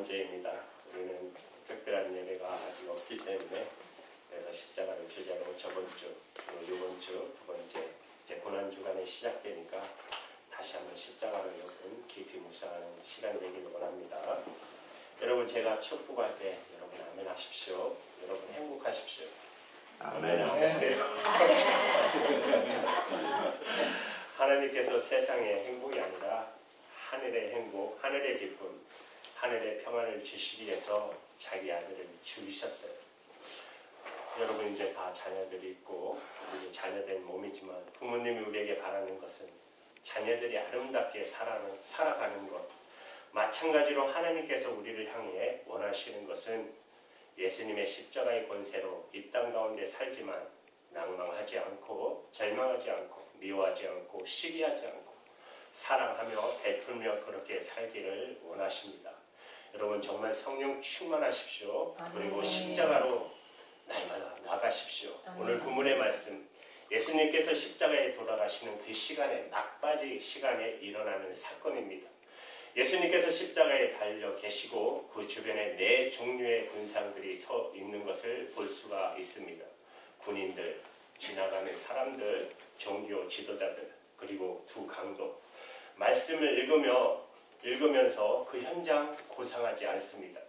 번째입니다. 우리는 특별한 예배가 아직 없기 때문에 그래서 십자가를 주제로 저번 주, 그리고 이번 주 두 번째 이제 고난주간이 시작되니까 다시 한번 십자가를 여러분 깊이 묵상하는 시간이 되기를 원합니다. 여러분 제가 축복할 때 여러분 아멘 하십시오. 여러분 행복하십시오. 아멘 하세요. 하나님께서 세상의 행복이 아니라 하늘의 행복, 하늘의 기쁨, 하늘의 평안을 주시기 위해서 자기 아들을 죽이셨어요. 여러분 이제 다 자녀들이 있고 우리 자녀된 몸이지만 부모님이 우리에게 바라는 것은 자녀들이 아름답게 살아가는 것. 마찬가지로 하나님께서 우리를 향해 원하시는 것은 예수님의 십자가의 권세로 이 땅 가운데 살지만 낭망하지 않고 절망하지 않고 미워하지 않고 시기하지 않고 사랑하며 베풀며 그렇게 살기를 원하십니다. 여러분 정말 성령 충만하십시오. 그리고 십자가로 날마다 나가십시오. 오늘 본문의 말씀 예수님께서 십자가에 돌아가시는 그 시간에 막바지 시간에 일어나는 사건입니다. 예수님께서 십자가에 달려 계시고 그 주변에 네 종류의 군상들이 서 있는 것을 볼 수가 있습니다. 군인들, 지나가는 사람들, 종교 지도자들, 그리고 두 강도. 말씀을 읽으면서 그 현장 고상하지 않습니다.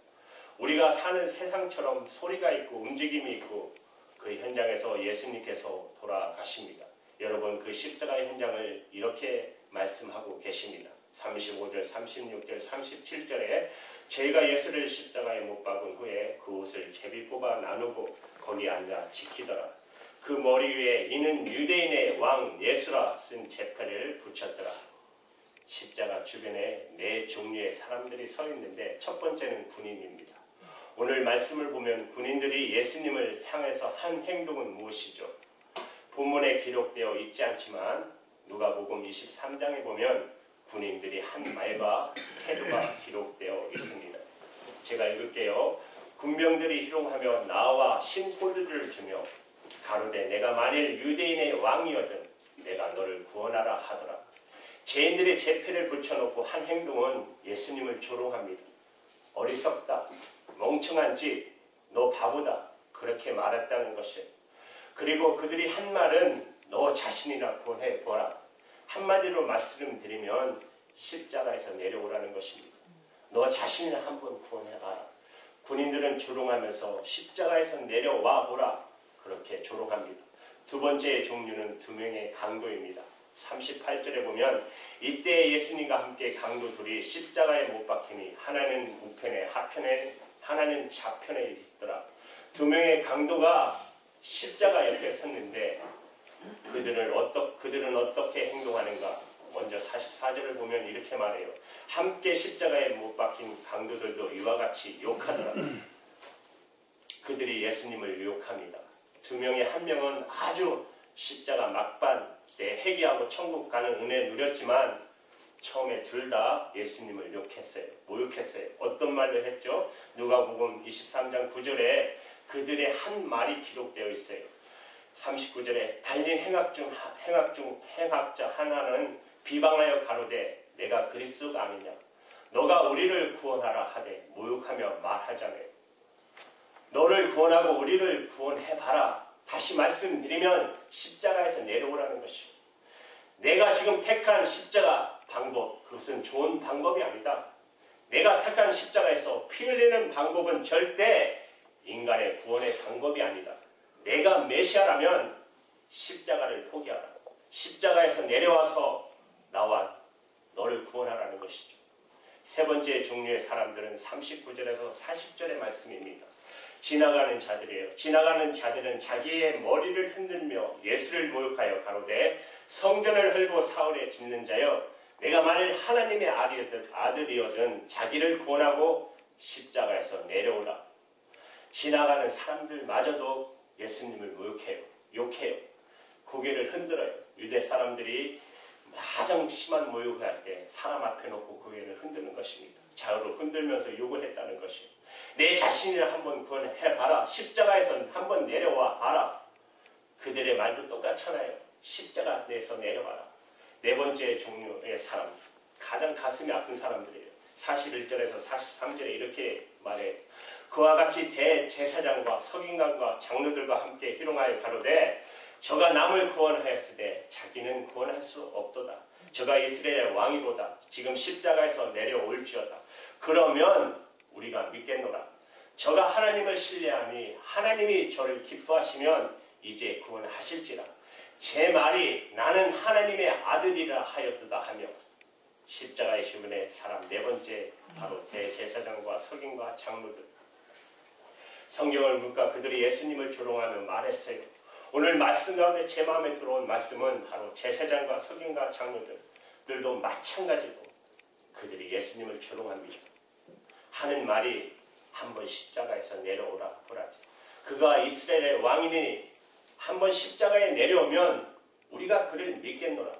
우리가 사는 세상처럼 소리가 있고 움직임이 있고 그 현장에서 예수님께서 돌아가십니다. 여러분 그 십자가의 현장을 이렇게 말씀하고 계십니다. 35절, 36절, 37절에 저희가 예수를 십자가에 못 박은 후에 그 옷을 제비 뽑아 나누고 거기 앉아 지키더라. 그 머리 위에 이는 유대인의 왕 예수라 쓴 제패를 붙였더라. 십자가 주변에 네 종류의 사람들이 서 있는데 첫 번째는 군인입니다. 오늘 말씀을 보면 군인들이 예수님을 향해서 한 행동은 무엇이죠? 본문에 기록되어 있지 않지만 누가복음 23장에 보면 군인들이 한 말과 태도가 기록되어 있습니다. 제가 읽을게요. 군병들이 희롱하며 나와 신포도를 주며 가로되 내가 만일 유대인의 왕이거든 내가 너를 구원하라 하더라. 죄인들의 제패를 붙여놓고 한 행동은 예수님을 조롱합니다. 어리석다, 멍청한 짓, 너 바보다 그렇게 말했다는 것이에요. 그리고 그들이 한 말은 너 자신이나 구원해보라. 한마디로 말씀드리면 십자가에서 내려오라는 것입니다. 너 자신이나 한번 구원해봐라. 군인들은 조롱하면서 십자가에서 내려와 보라. 그렇게 조롱합니다. 두 번째 종류는 두 명의 강도입니다. 38절에 보면 이때 예수님과 함께 강도 둘이 십자가에 못 박히니 하나는 우편에 하나는 좌편에 있더라. 두 명의 강도가 십자가 옆에 섰는데 그들은 어떻게 행동하는가? 먼저 44절을 보면 이렇게 말해요. 함께 십자가에 못 박힌 강도들도 이와 같이 욕하더라. 그들이 예수님을 유혹합니다. 두 명의 한 명은 아주 십자가 막반 때 회개하고 천국 가는 은혜 누렸지만 처음에 둘 다 예수님을 욕했어요. 모욕했어요. 어떤 말을 했죠? 누가복음 23장 9절에 그들의 한 말이 기록되어 있어요. 39절에 달린 행악자 하나는 비방하여 가로되 내가 그리스도가 아니냐 너가 우리를 구원하라 하되 모욕하며 말하자매요. 너를 구원하고 우리를 구원해봐라. 다시 말씀드리면 십자가에서 내려오라는 것이요. 내가 지금 택한 십자가 방법 그것은 좋은 방법이 아니다. 내가 택한 십자가에서 피 흘리는 방법은 절대 인간의 구원의 방법이 아니다. 내가 메시아라면 십자가를 포기하라. 십자가에서 내려와서 나와 너를 구원하라는 것이죠. 세 번째 종류의 사람들은 39절에서 40절의 말씀입니다. 지나가는 자들이에요. 지나가는 자들은 자기의 머리를 흔들며 예수를 모욕하여 가로되 성전을 헐고 사흘에 짓는 자여 내가 만일 하나님의 아들이거든 자기를 구원하고 십자가에서 내려오라. 지나가는 사람들마저도 예수님을 모욕해요. 욕해요. 고개를 흔들어요. 유대 사람들이 가장 심한 모욕을 할 때 사람 앞에 놓고 고개를 흔드는 것입니다. 좌우로 흔들면서 욕을 했다는 것이에요. 내 자신을 한번 구원해봐라. 십자가에서 한번 내려와 봐라. 그들의 말도 똑같잖아요. 십자가에서 내려와라. 네 번째 종류의 사람, 가장 가슴이 아픈 사람들이에요. 41절에서 43절에 이렇게 말해. 그와 같이 대제사장과 서기관과 장로들과 함께 희롱하여 가로되 저가 남을 구원하였으되 자기는 구원할 수 없도다. 저가 이스라엘의 왕이로다. 지금 십자가에서 내려올지어다. 그러면 우리가 믿겠노라. 저가 하나님을 신뢰하니 하나님이 저를 기뻐하시면 이제 구원하실지라. 제 말이 나는 하나님의 아들이라 하였도다 하며 십자가의 주변에 사람 네 번째 바로 대제사장과 서기관과 장로들. 성경을 묻고 그들이 예수님을 조롱하며 말했어요. 오늘 말씀 가운데 제 마음에 들어온 말씀은 바로 제사장과 서기관과 장로들도 마찬가지로 그들이 예수님을 조롱합니다. 하는 말이 한번 십자가에서 내려오라 보라지. 그가 이스라엘의 왕이니 한번 십자가에 내려오면 우리가 그를 믿겠노라.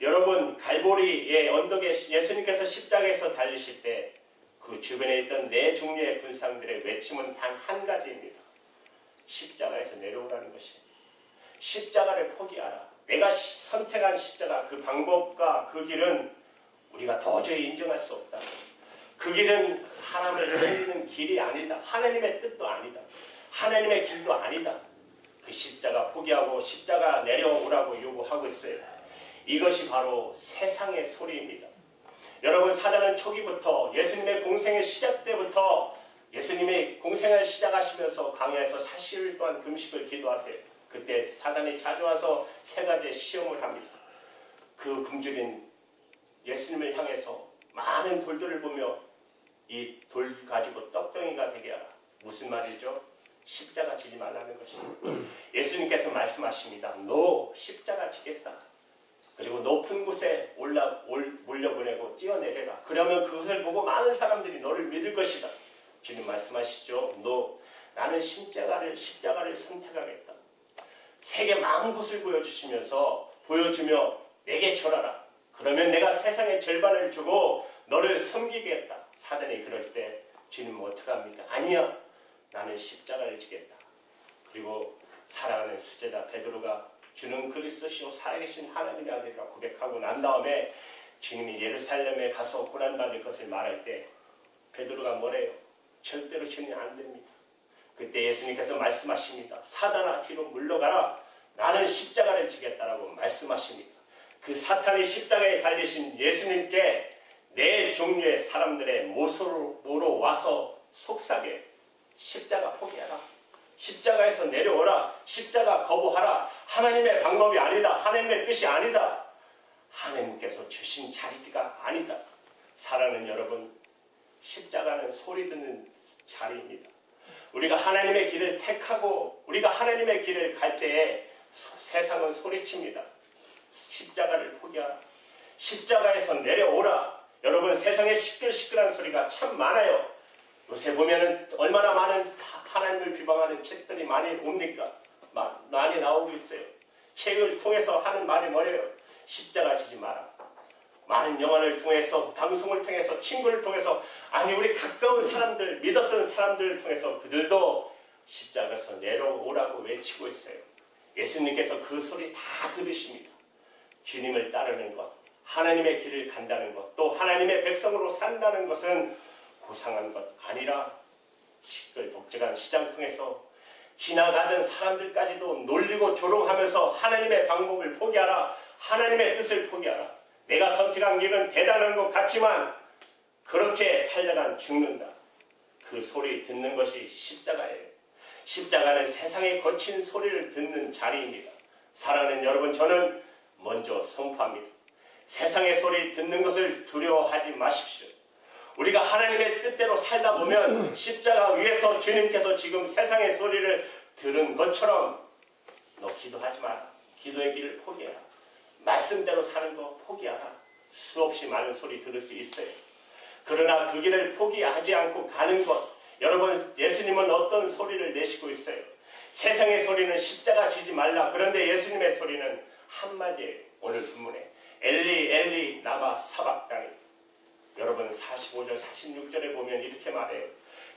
여러분 갈보리의 언덕에 예수님께서 십자가에서 달리실 때 그 주변에 있던 네 종류의 군상들의 외침은 단 한 가지입니다. 십자가에서 내려오라는 것이에요. 십자가를 포기하라. 내가 선택한 십자가 그 방법과 그 길은 우리가 도저히 인정할 수 없다. 그 길은 사람을 살리는 길이 아니다. 하나님의 뜻도 아니다. 하나님의 길도 아니다. 그 십자가 포기하고 십자가 내려오라고 요구하고 있어요. 이것이 바로 세상의 소리입니다. 여러분 사단은 초기부터 예수님의 공생의 시작 때부터 예수님의 공생을 시작하시면서 광야에서 40일 동안 금식을 기도하세요. 그때 사단이 자주 와서 세 가지의 시험을 합니다. 그 굶주린 예수님을 향해서 많은 돌들을 보며 이 돌 가지고 떡덩이가 되게 하라. 무슨 말이죠? 십자가 지지 말라는 것입니다. 예수님께서 말씀하십니다. 너 십자가 지겠다. 그리고 높은 곳에 몰려보내고 뛰어내려라. 그러면 그것을 보고 많은 사람들이 너를 믿을 것이다. 주님 말씀하시죠. 나는 십자가를 선택하겠다. 세계 많은 곳을 보여주며 내게 절하라. 그러면 내가 세상의 절반을 주고 너를 섬기겠다. 사단이 그럴 때 주님은 어떡합니까? 아니야. 나는 십자가를 지겠다. 그리고 사랑하는 수제자 베드로가 주는 그리스도시요 살아계신 하나님의 아들이라 고백하고 난 다음에 주님이 예루살렘에 가서 고난받을 것을 말할 때 베드로가 뭐래요? 절대로 주님 안 됩니다. 그때 예수님께서 말씀하십니다. 사단아 뒤로 물러가라. 나는 십자가를 지겠다라고 말씀하십니다. 그 사탄이 십자가에 달리신 예수님께 네 종류의 사람들의 모로 와서 속삭여 십자가 포기하라. 십자가에서 내려오라. 십자가 거부하라. 하나님의 방법이 아니다. 하나님의 뜻이 아니다. 하나님께서 주신 자리가 아니다. 사랑하는 여러분, 십자가는 소리 듣는 자리입니다. 우리가 하나님의 길을 택하고 우리가 하나님의 길을 갈 때에 세상은 소리칩니다. 십자가를 포기하라. 십자가에서 내려오라. 여러분 세상에 시끌시끌한 소리가 참 많아요. 요새 보면은 얼마나 많은 하나님을 비방하는 책들이 많이 옵니까? 많이 나오고 있어요. 책을 통해서 하는 말이 뭐래요? 십자가 지지 마라. 많은 영화를 통해서, 방송을 통해서, 친구를 통해서, 아니 우리 가까운 사람들, 믿었던 사람들을 통해서 그들도 십자가에서 내려오라고 외치고 있어요. 예수님께서 그 소리 다 들으십니다. 주님을 따르는 것, 하나님의 길을 간다는 것, 또 하나님의 백성으로 산다는 것은 고상한 것 아니라 시끌벅적한 시장통에서 지나가던 사람들까지도 놀리고 조롱하면서 하나님의 방법을 포기하라. 하나님의 뜻을 포기하라. 내가 선택한 길은 대단한 것 같지만 그렇게 살다간 죽는다. 그 소리 듣는 것이 십자가예요. 십자가는 세상의 거친 소리를 듣는 자리입니다. 사랑하는 여러분, 저는 먼저 선포합니다. 세상의 소리 듣는 것을 두려워하지 마십시오. 우리가 하나님의 뜻대로 살다 보면 십자가 위에서 주님께서 지금 세상의 소리를 들은 것처럼 너 기도하지 마라. 기도의 길을 포기해라. 말씀대로 사는 거 포기하라. 수없이 많은 소리 들을 수 있어요. 그러나 그 길을 포기하지 않고 가는 것, 여러분 예수님은 어떤 소리를 내시고 있어요? 세상의 소리는 십자가 지지 말라. 그런데 예수님의 소리는 한마디예요. 오늘 본문에 엘리 엘리 라마 사박다니. 여러분 45절 46절에 보면 이렇게 말해요.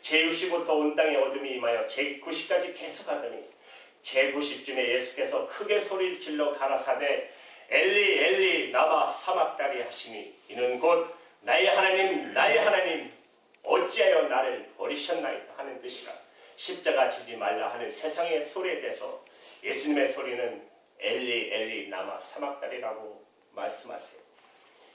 제60부터 온 땅에 어둠이 임하여 제90까지 계속하더니 제90쯤에 예수께서 크게 소리를 질러 가라사대 엘리 엘리 라마 사박다니 하시니 이는 곧 나의 하나님, 나의 하나님, 어찌하여 나를 버리셨나이까 하는 뜻이라. 십자가 지지 말라 하는 세상의 소리에 대해서 예수님의 소리는 엘리 엘리 라마 사박다니라고 말씀하세요.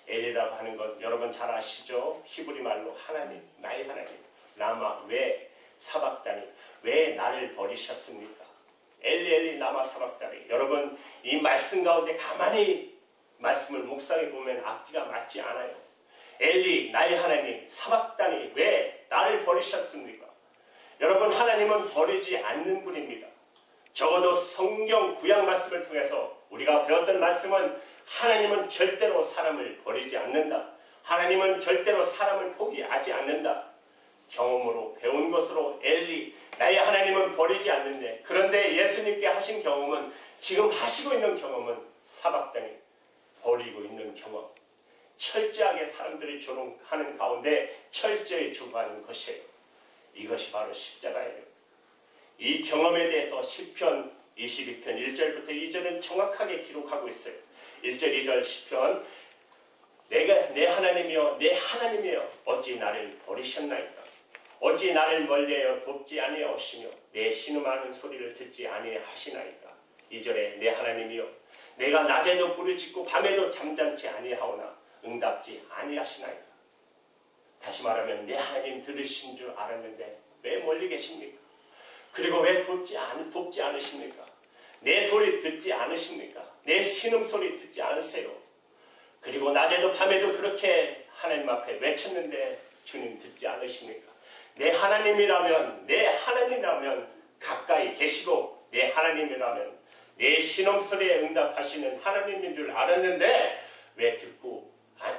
엘리라고 하는 것 여러분 잘 아시죠? 히브리 말로 하나님, 나의 하나님. 라마, 왜 사박다니, 왜 나를 버리셨습니까? 엘리 엘리 라마 사박다니. 여러분 이 말씀 가운데 가만히 말씀을 묵상해 보면 앞뒤가 맞지 않아요. 엘리, 나의 하나님, 사박다니, 왜 나를 버리셨습니까? 여러분 하나님은 버리지 않는 분입니다. 적어도 성경 구약 말씀을 통해서 우리가 배웠던 말씀은 하나님은 절대로 사람을 버리지 않는다. 하나님은 절대로 사람을 포기하지 않는다. 경험으로 배운 것으로 엘리, 나의 하나님은 버리지 않는데, 그런데 예수님께 하신 경험은, 지금 하시고 있는 경험은 사박다니, 버리고 있는 경험. 철저하게 사람들이 조롱하는 가운데 철저히 주고하는 것이에요. 이것이 바로 십자가예요. 이 경험에 대해서 시편 22편 1절부터 2절은 정확하게 기록하고 있어요. 1절 2절 시편, 내가 내 하나님이여 내 하나님이여 어찌 나를 버리셨나이까. 어찌 나를 멀리하여 돕지 아니하시며 내 신음하는 소리를 듣지 아니하시나이까. 2절에 내 하나님이여 내가 낮에도 부르짖고 밤에도 잠잠치 아니하오나 응답지 아니하시나이까. 다시 말하면 내 하나님 들으신 줄 알았는데 왜 멀리 계십니까? 그리고 왜 돕지 않으십니까? 내 소리 듣지 않으십니까? 내 신음소리 듣지 않으세요? 그리고 낮에도 밤에도 그렇게 하나님 앞에 외쳤는데 주님 듣지 않으십니까? 내 하나님이라면 가까이 계시고 내 하나님이라면 내 신음소리에 응답하시는 하나님인 줄 알았는데 왜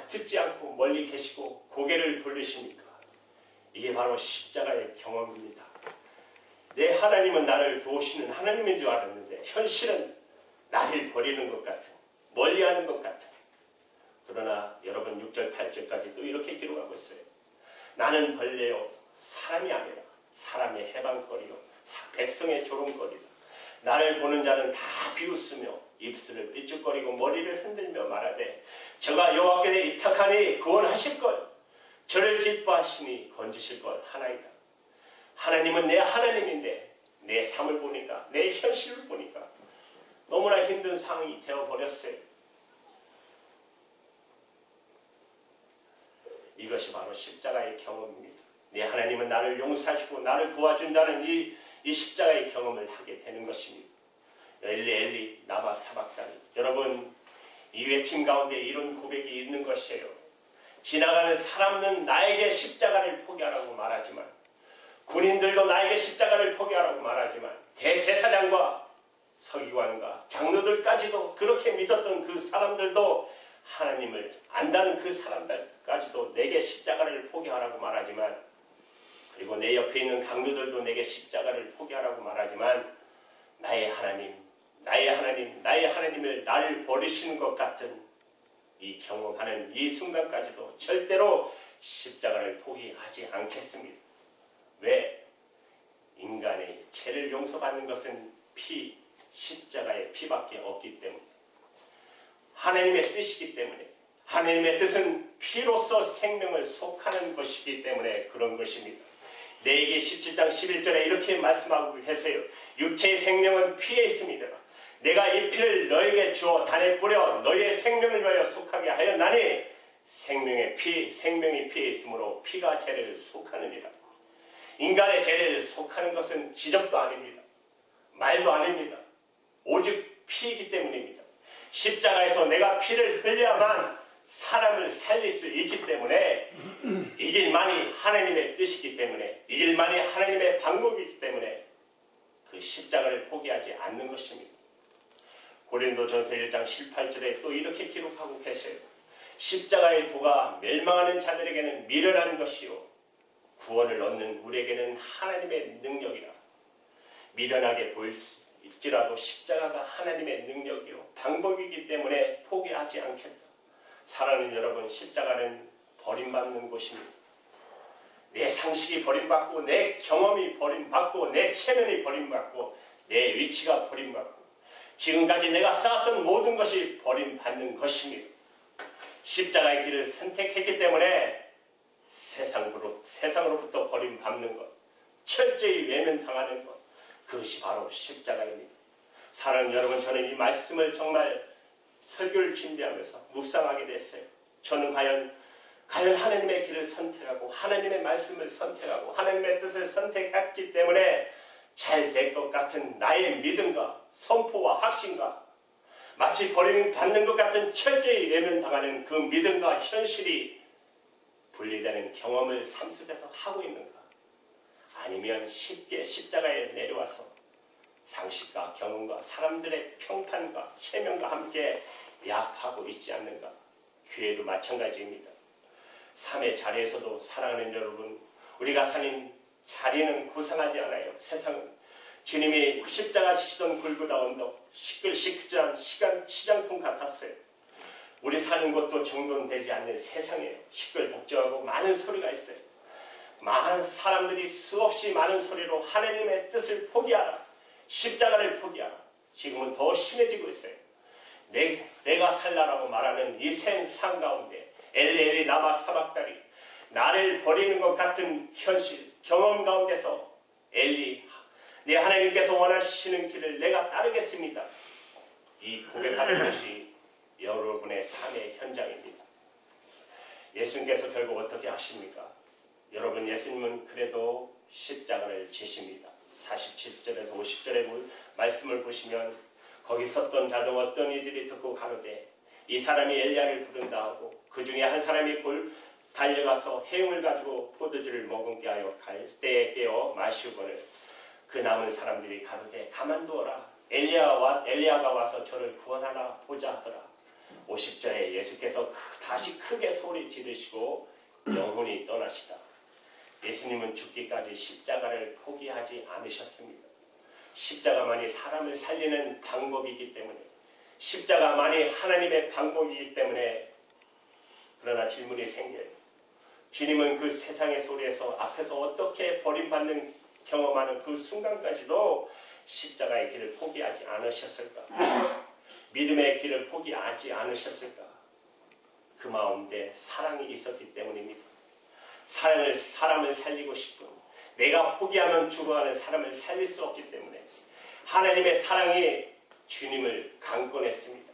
듣지 않고 멀리 계시고 고개를 돌리십니까? 이게 바로 십자가의 경험입니다. 내 하나님은 나를 도우시는 하나님인 줄 알았는데 현실은 나를 버리는 것 같은, 멀리하는 것 같은. 그러나 여러분 6절 8절까지 또 이렇게 기록하고 있어요. 나는 벌레요 사람이 아니라 사람의 해방거리요 백성의 조롱거리다. 나를 보는 자는 다 비웃으며 입술을 삐죽거리고 머리를 흔들며 말하되 저가 여호와께 이탁하니 구원하실 것, 저를 기뻐하시니 건지실 것 하나이다. 하나님은 내 하나님인데 내 삶을 보니까, 내 현실을 보니까 너무나 힘든 상황이 되어버렸어요. 이것이 바로 십자가의 경험입니다. 내 하나님은 나를 용서하시고 나를 도와준다는 이 십자가의 경험을 하게 되는 것입니다. 엘리 엘리 라마 사박다니. 여러분 이 외침 가운데 이런 고백이 있는 것이에요. 지나가는 사람은 나에게 십자가를 포기하라고 말하지만, 군인들도 나에게 십자가를 포기하라고 말하지만, 대제사장과 서기관과 장로들까지도 그렇게 믿었던 그 사람들도, 하나님을 안다는 그 사람들까지도 내게 십자가를 포기하라고 말하지만, 그리고 내 옆에 있는 강도들도 내게 십자가를 포기하라고 말하지만, 나의 하나님을 나를 버리시는 것 같은 이 경험하는 이 순간까지도 절대로 십자가를 포기하지 않겠습니다. 왜? 인간의 죄를 용서받는 것은 십자가의 피밖에 없기 때문에, 하나님의 뜻이기 때문에, 하나님의 뜻은 피로서 생명을 속하는 것이기 때문에 그런 것입니다. 레위기 17장 11절에 이렇게 말씀하고 계세요. 육체의 생명은 피에 있습니다. 내가 이 피를 너에게 주어 단에 뿌려 너희의 생명을 위하여 속하게 하였나니 생명이 피에 있으므로 피가 죄를 속하느니라. 인간의 죄를 속하는 것은 지적도 아닙니다. 말도 아닙니다. 오직 피이기 때문입니다. 십자가에서 내가 피를 흘려야만 사람을 살릴 수 있기 때문에, 이 길만이 하나님의 뜻이기 때문에, 이 길만이 하나님의 방법이기 때문에 그 십자가를 포기하지 않는 것입니다. 고린도전서 1장 18절에 또 이렇게 기록하고 계세요. 십자가의 도가 멸망하는 자들에게는 미련한 것이요 구원을 얻는 우리에게는 하나님의 능력이라. 미련하게 보일지라도 십자가가 하나님의 능력이요 방법이기 때문에 포기하지 않겠다. 사랑하는 여러분, 십자가는 버림받는 곳입니다. 내 상식이 버림받고, 내 경험이 버림받고, 내 체면이 버림받고, 내 위치가 버림받고, 지금까지 내가 쌓았던 모든 것이 버림받는 것입니다. 십자가의 길을 선택했기 때문에 세상으로부터 버림받는 것, 철저히 외면당하는 것, 그것이 바로 십자가입니다. 사랑하는 여러분, 저는 이 말씀을 정말 설교를 준비하면서 묵상하게 됐어요. 저는 과연 하나님의 길을 선택하고 하나님의 말씀을 선택하고 하나님의 뜻을 선택했기 때문에 잘 될 것 같은 나의 믿음과 선포와 확신과 마치 버림받는 것 같은 철저히 외면당하는 그 믿음과 현실이 분리되는 경험을 삶 속에서 하고 있는가? 아니면 쉽게 십자가에 내려와서 상식과 경험과 사람들의 평판과 체면과 함께 야합하고 있지 않는가? 교회도 마찬가지입니다. 삶의 자리에서도 사랑하는 여러분, 우리가 사는 자리는 고상하지 않아요. 세상은 주님이 십자가 지시던 골고다 언덕, 시끌시끌한 시장통 같았어요. 우리 사는 곳도 정돈되지 않는 세상이에요. 시끌벅적하고 많은 소리가 있어요. 많은 사람들이 수없이 많은 소리로 하나님의 뜻을 포기하라, 십자가를 포기하라. 지금은 더 심해지고 있어요. 내가 살라라고 말하는 이 세상 가운데 엘리 라마 사박다리, 나를 버리는 것 같은 현실, 경험 가운데서 내 하나님께서 원하시는 길을 내가 따르겠습니다. 이 고백하는 것이 여러분의 삶의 현장입니다. 예수님께서 결국 어떻게 하십니까? 여러분, 예수님은 그래도 십자가를 지십니다. 47절에서 50절의 말씀을 보시면 거기 섰던 자중 어떤 이들이 듣고 가로되 이 사람이 엘리야를 부른다 하고 그 중에 한 사람이 달려가서 해용을 가지고 포도주를 머금게 하여 갈 때에 깨어 마시고는 그 남은 사람들이 가로되 가만두어라, 엘리야가 와서 저를 구원하나 보자 하더라. 50절에 예수께서 다시 크게 소리 지르시고 영혼이 떠나시다. 예수님은 죽기까지 십자가를 포기하지 않으셨습니다. 십자가만이 사람을 살리는 방법이기 때문에, 십자가만이 하나님의 방법이기 때문에. 그러나 질문이 생겨요. 주님은 그 세상의 소리에서 앞에서 어떻게 버림받는 경험하는 그 순간까지도 십자가의 길을 포기하지 않으셨을까? 믿음의 길을 포기하지 않으셨을까? 그 마음에 사랑이 있었기 때문입니다. 사람을 살리고 싶고 내가 포기하면 죽어가는 사람을 살릴 수 없기 때문에 하나님의 사랑이 주님을 강권했습니다.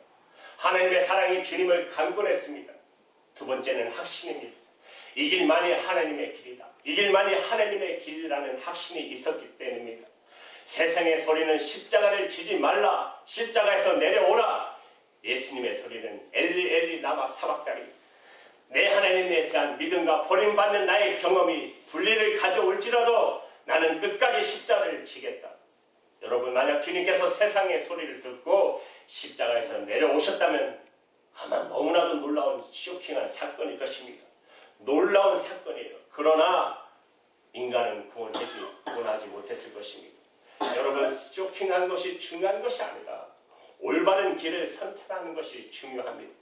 하나님의 사랑이 주님을 강권했습니다. 두 번째는 확신입니다. 이 길만이 하나님의 길이다. 이 길만이 하나님의 길이라는 확신이 있었기 때문입니다. 세상의 소리는 십자가를 지지 말라, 십자가에서 내려오라. 예수님의 소리는 엘리 라마 사박다리. 내 하나님에 대한 믿음과 버림받는 나의 경험이 분리를 가져올지라도 나는 끝까지 십자가를 지겠다. 여러분, 만약 주님께서 세상의 소리를 듣고 십자가에서 내려오셨다면 아마 너무나도 놀라운 쇼킹한 사건일 것입니다. 놀라운 사건이에요. 그러나 인간은 구원하지 못했을 것입니다. 여러분, 쇼킹한 것이 중요한 것이 아니라 올바른 길을 선택하는 것이 중요합니다.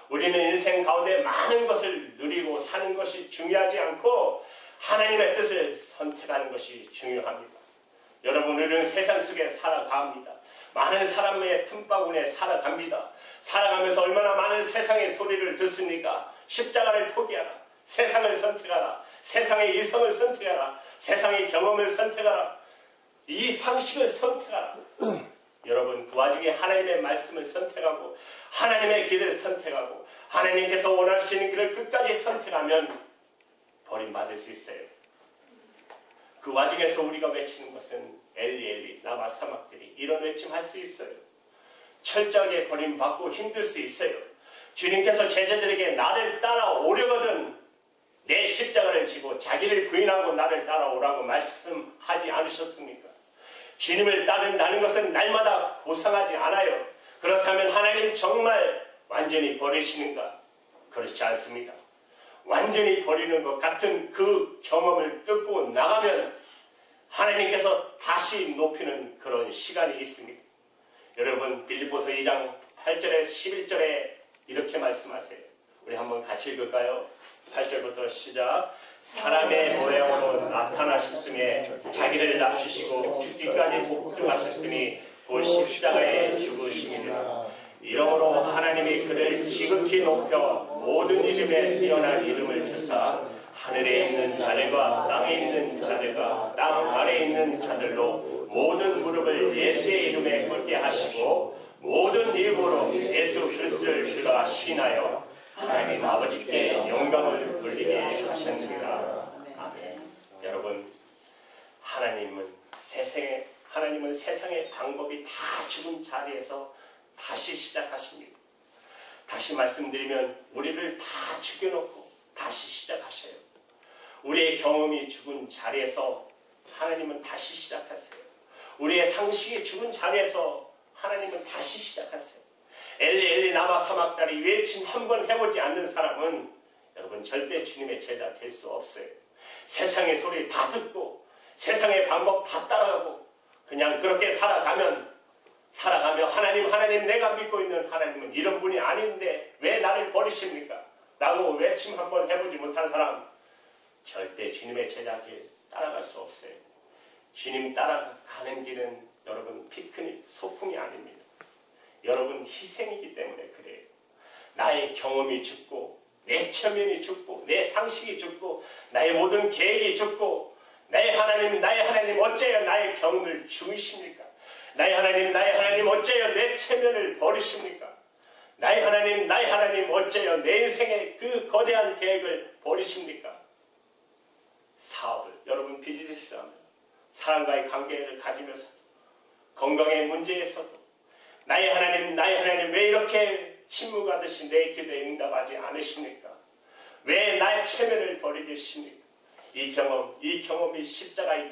우리는 인생 가운데 많은 것을 누리고 사는 것이 중요하지 않고 하나님의 뜻을 선택하는 것이 중요합니다. 여러분, 우리는 세상 속에 살아갑니다. 많은 사람의 틈바구니에 살아갑니다. 살아가면서 얼마나 많은 세상의 소리를 듣습니까? 십자가를 포기하라, 세상을 선택하라, 세상의 이성을 선택하라, 세상의 경험을 선택하라, 이 상식을 선택하라. 여러분, 그 와중에 하나님의 말씀을 선택하고 하나님의 길을 선택하고 하나님께서 원하시는 길을 끝까지 선택하면 버림받을 수 있어요. 그 와중에서 우리가 외치는 것은 엘리 라마 사박들이 이런 외침 할 수 있어요. 철저하게 버림받고 힘들 수 있어요. 주님께서 제자들에게 나를 따라오려거든 내 십자가를 지고 자기를 부인하고 나를 따라오라고 말씀하지 않으셨습니까? 주님을 따른다는 것은 날마다 고상하지 않아요. 그렇다면 하나님 정말 완전히 버리시는가? 그렇지 않습니다. 완전히 버리는 것 같은 그 경험을 뜯고 나가면 하나님께서 다시 높이는 그런 시간이 있습니다. 여러분, 빌립보서 2장 8절에 11절에 이렇게 말씀하세요. 우리 한번 같이 읽을까요? 8절부터 시작. 사람의 모양으로 나타나셨으며 자기를 낮추시고 죽기까지 복종하셨으니 곧 십자가에 죽으심이니라. 이러므로 하나님이 그를 지극히 높여 모든 이름에 뛰어난 이름을 주사 하늘에 있는 자들과 땅에 있는 자들과 땅 아래에 있는 자들로 모든 무릎을 예수의 이름에 꿇게 하시고 모든 입으로 예수 그리스도를 주라 신하여 하나님 아버지께 영광을 돌리게 하셨느니라. 아멘. 여러분, 하나님은 세상의 방법이 다 죽은 자리에서 다시 시작하십니다. 다시 말씀드리면 우리를 다 죽여놓고 다시 시작하셔요. 우리의 경험이 죽은 자리에서 하나님은 다시 시작하세요. 우리의 상식이 죽은 자리에서 하나님은 다시 시작하세요. 엘리 엘리 라마 사막다리 외침 한번 해보지 않는 사람은 여러분 절대 주님의 제자 될 수 없어요. 세상의 소리 다 듣고 세상의 방법 다 따라가고 그냥 그렇게 살아가며 하나님 내가 믿고 있는 하나님은 이런 분이 아닌데 왜 나를 버리십니까? 라고 외침 한번 해보지 못한 사람 절대 주님의 제자길 따라갈 수 없어요. 주님 따라가는 길은 여러분 피크닉 소풍이 아닙니다. 여러분 희생이기 때문에 그래요. 나의 경험이 죽고 내 체면이 죽고 내 상식이 죽고 나의 모든 계획이 죽고 나의 하나님 어째요 나의 경험을 죽이십니까? 나의 하나님 어째요 내 체면을 버리십니까? 나의 하나님 어째요 내 인생의 그 거대한 계획을 버리십니까? 사업을 여러분 비즈니스를 하면 사람과의 관계를 가지면서도 건강의 문제에서도 나의 하나님 왜 이렇게 침묵하듯이 내 기도에 응답하지 않으십니까? 왜 나의 체면을 버리게 하십니까? 이 경험이 십자가의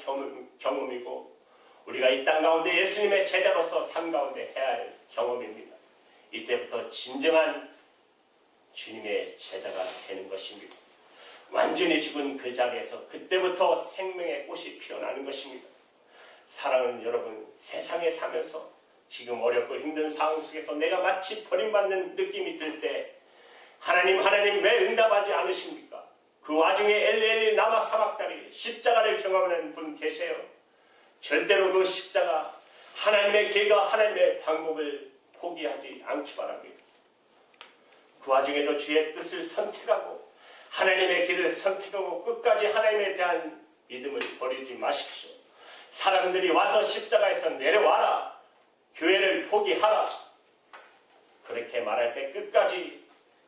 경험이고 우리가 이 땅 가운데 예수님의 제자로서 삶 가운데 해야 할 경험입니다. 이때부터 진정한 주님의 제자가 되는 것입니다. 완전히 죽은 그 자리에서 그때부터 생명의 꽃이 피어나는 것입니다. 사랑하는 여러분, 세상에 사면서 지금 어렵고 힘든 상황 속에서 내가 마치 버림받는 느낌이 들 때 하나님 왜 응답하지 않으십니까? 그 와중에 엘리 라마 사막다리 십자가를 경험하는 분 계세요. 절대로 그 십자가 하나님의 길과 하나님의 방법을 포기하지 않기 바랍니다. 그 와중에도 주의 뜻을 선택하고 하나님의 길을 선택하고 끝까지 하나님에 대한 믿음을 버리지 마십시오. 사람들이 와서 십자가에서 내려와라. 교회를 포기하라. 그렇게 말할 때 끝까지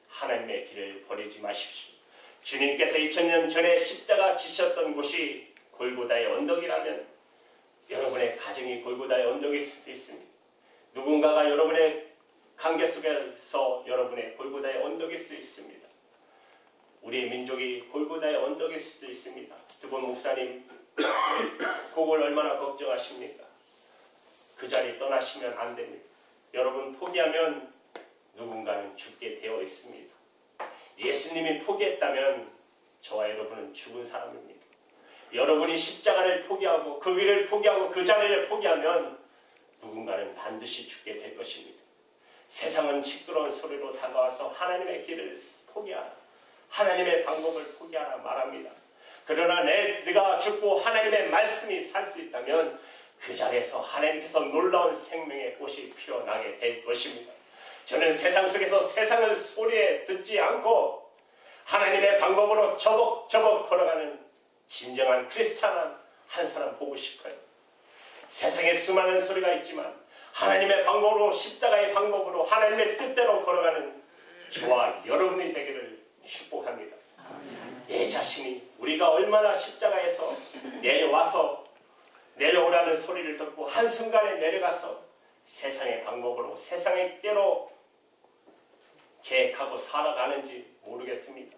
하나님의 길을 버리지 마십시오. 주님께서 2000년 전에 십자가 지셨던 곳이 골고다의 언덕이라면 여러분의 가정이 골고다의 언덕일 수도 있습니다. 누군가가 여러분의 관계 속에서 여러분의 골고다의 언덕일 수 있습니다. 우리의 민족이 골고다의 언덕일 수도 있습니다. 두번 목사님 그걸 얼마나 걱정하십니까? 그 자리 떠나시면 안 됩니다. 여러분 포기하면 누군가는 죽게 되어 있습니다. 예수님이 포기했다면 저와 여러분은 죽은 사람입니다. 여러분이 십자가를 포기하고 그 길을 포기하고 그 자리를 포기하면 누군가는 반드시 죽게 될 것입니다. 세상은 시끄러운 소리로 다가와서 하나님의 길을 포기하라. 하나님의 방법을 포기하라 말합니다. 그러나 네가 죽고 하나님의 말씀이 살 수 있다면 그 자리에서 하나님께서 놀라운 생명의 꽃이 피어나게 될 것입니다. 저는 세상 속에서 세상의 소리에 듣지 않고 하나님의 방법으로 저벅저벅 걸어가는 진정한 크리스찬한 한 사람 보고 싶어요. 세상에 수많은 소리가 있지만 하나님의 방법으로 십자가의 방법으로 하나님의 뜻대로 걸어가는 저와 여러분이 되기를 축복합니다. 내 자신이 우리가 얼마나 십자가에서 내려오라는 소리를 듣고 한순간에 내려가서 세상의 방법으로 세상의 때로 계획하고 살아가는지 모르겠습니다.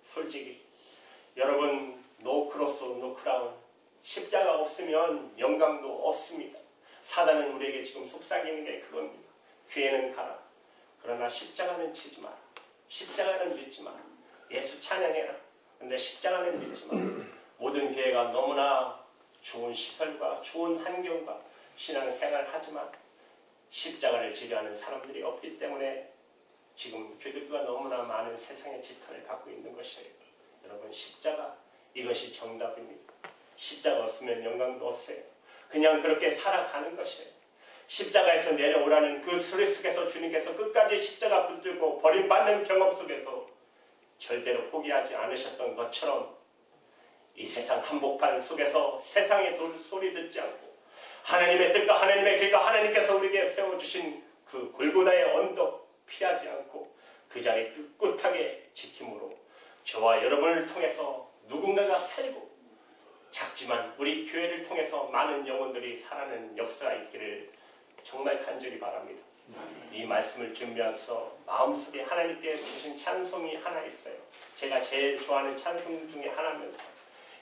솔직히 여러분 노 크로스 노 크라운 십자가 없으면 영광도 없습니다. 사단은 우리에게 지금 속삭이는 게 그겁니다. 교회는 가라. 그러나 십자가는 치지 마라. 십자가는 믿지 마라. 예수 찬양해라. 근데 십자가는 믿지 마라. 모든 교회가 너무나 좋은 시설과 좋은 환경과 신앙생활을 하지만 십자가를 지려하는 사람들이 없기 때문에 지금 교회가 너무나 많은 세상의 지탄을 받고 있는 것이에요. 여러분 십자가 이것이 정답입니다. 십자가 없으면 영광도 없어요. 그냥 그렇게 살아가는 것이에요. 십자가에서 내려오라는 그 소리 속에서 주님께서 끝까지 십자가 붙들고 버림받는 경험 속에서 절대로 포기하지 않으셨던 것처럼 이 세상 한복판 속에서 세상의 소리 듣지 않고 하나님의 뜻과 하나님의 길과 하나님께서 우리에게 세워주신 그 골고다의 언덕 피하지 않고 그 자리 꿋꿋하게 지킴으로 저와 여러분을 통해서 누군가가 살고 작지만 우리 교회를 통해서 많은 영혼들이 살아나는 역사가 있기를 정말 간절히 바랍니다. 이 말씀을 준비하면서 마음속에 하나님께 주신 찬송이 하나 있어요. 제가 제일 좋아하는 찬송 중에 하나면서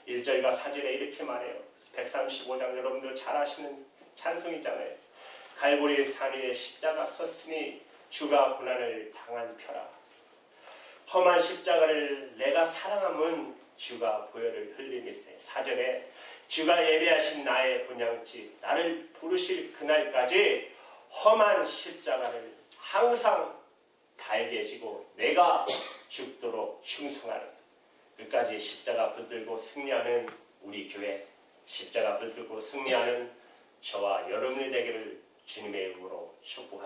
1절과 4절에 이렇게 말해요. 135장 여러분들 잘 아시는 찬송이잖아요. 갈보리 산 위에 십자가 섰으니 주가 고난을 당한 표라. 험한 십자가를 내가 사랑함은 주가 보혈을 흘림이세. 4절에 주가 예배하신 나의 본향집 나를 부르실 그날까지 험한 십자가를 항상 달게 지고 내가 죽도록 충성하는 끝까지 십자가 붙들고 승리하는 우리 교회, 십자가 붙들고 승리하는 저와 여러분이 되기를 주님의 이름으로 축복합니다.